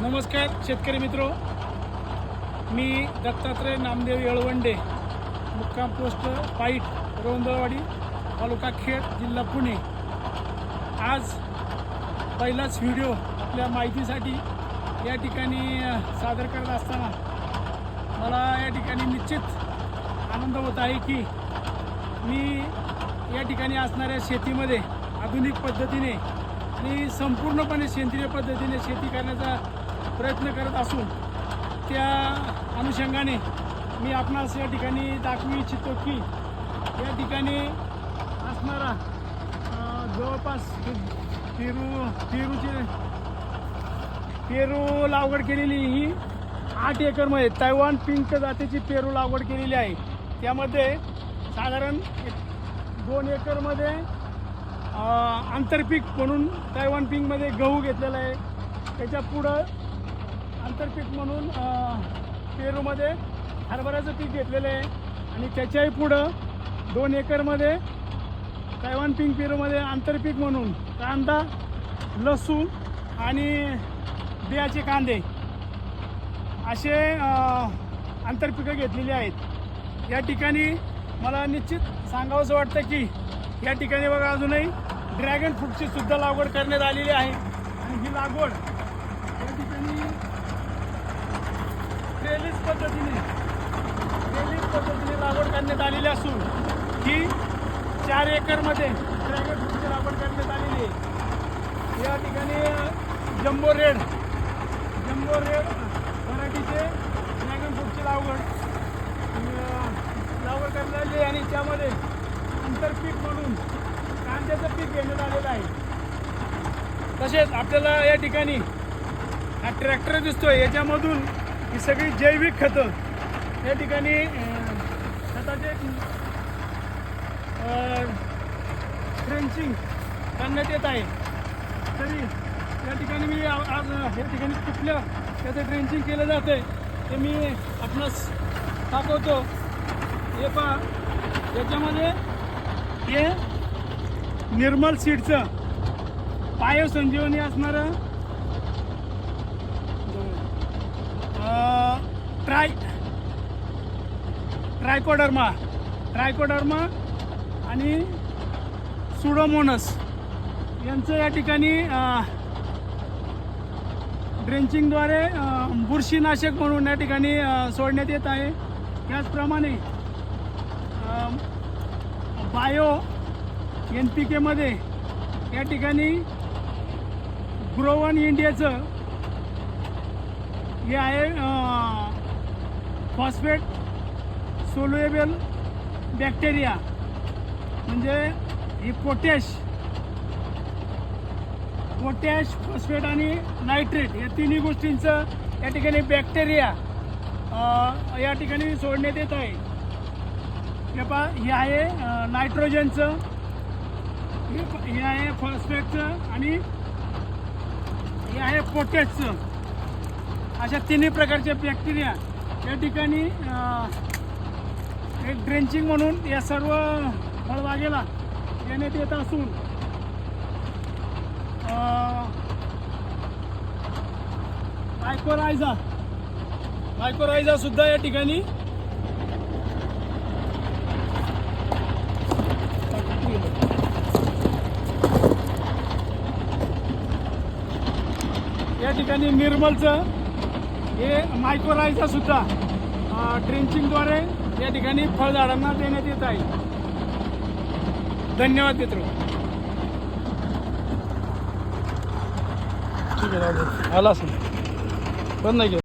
नमस्कार शेतकरी मित्रो, मी दत्तात्रय नामदेव येळवंडे, मुक्काम पोस्ट पाईट, रोंदळवाडी, तालुका खेड, जिल्हा पुणे। आज पहिलाच व्हिडिओ आपल्या माहितीसाठी या ठिकाणी सादर करत असताना मला या ठिकाणी निश्चित आनंद होत आहे की मी या ठिकाणी असणाऱ्या शेतीमध्ये आधुनिक पद्धतीने आणि संपूर्णपणे सेंद्रिय पद्धतीने शेती करण्याचा प्रयत्न करत असून त्या अनुषंगाने मी आपणास या ठिकाणी दाखवू इच्छितो की या ठिकाणी असणारा जवळपास पेरू लागवड केलेली ही 8 एकरमध्ये तैवान पिंक जातीची पेरू लागवड केलेली आहे। त्यामध्ये साधारण 2 एकरमध्ये आंतरपीक म्हणून तैवान पिंकमध्ये गहू घेतलेला आहे। त्याच्या पुढं आंतरपीक म्हणून पेरूमध्ये हरभऱ्याचं पीक घेतलेलं आहे आणि त्याच्याही पुढं 2 एकरमध्ये तैवान पिंक पेरूमध्ये आंतरपीक म्हणून कांदा, लसूण आणि बियाचे कांदे असे आंतरपिकं घेतलेली आहेत। या ठिकाणी मला निश्चित सांगावंसं वाटतं की या ठिकाणी बघा अजूनही ड्रॅगन फ्रूटची सुद्धा लागवड करण्यात आलेली आहे आणि ही लागवड या ठिकाणी ट्रेलिस पद्धतीने लागवड करण्यात आलेली असून ही 4 एकरमध्ये ड्रॅगन फ्रूटची लागवड करण्यात आलेली आहे। या ठिकाणी जम्बो रेड व्हरायटीचे ड्रॅगन फ्रूटची लागवड करण्यात आली आणि त्यामध्ये आंतरपीक म्हणून कांद्याचं पीक घेण्यात आलेलं आहे। तसेच आपल्याला या ठिकाणी हा ट्रॅक्टर दिसतोय, याच्यामधून ही सगळी जैविक खतं या ठिकाणी खताचे ट्रेंचिंग करण्यात येत आहे। तरी या ठिकाणी मी आज या ठिकाणी कुठल्या त्याचं ट्रेंचिंग केलं जातं ते मी आपणास दाखवतो। हे पहा, याच्यामध्ये हे निर्मल सीडचं बायो संजीवनी असणारं ट्रायकोडर्मा आणि सुडोमोनस यांचं या ठिकाणी ड्रेंचिंगद्वारे बुरशीनाशक म्हणून या ठिकाणी सोडण्यात येत आहे। त्याचप्रमाणे बायो NPK मध्ये या ठिकाणी ग्रोवन इंडियाचं हे आहे फॉस्फेट सोल्युएबल बॅक्टेरिया, म्हणजे ही पोटॅश, फॉस्फेट आणि नायट्रेट या तिन्ही गोष्टींचं या ठिकाणी बॅक्टेरिया या ठिकाणी सोडण्यात येत आहे। हे पहा, हे आहे नायट्रोजनचं, हे आहे फॉस्फेटचं आणि हे आहे पोटॅशचं। अशा तिन्ही प्रकारचे बॅक्टेरिया या ठिकाणी एक ड्रेंचिंग म्हणून या सर्व फळबागेला देण्यात येत असून मायकोरायझा सुद्धा या ठिकाणी निर्मलचं हे मायकोरायझा सुद्धा ड्रेंचिंगद्वारे या ठिकाणी फळझाडांना देण्यात येत आहे। धन्यवाद मित्र। ठीक आहे, आला असेल, बंद नाही केलं।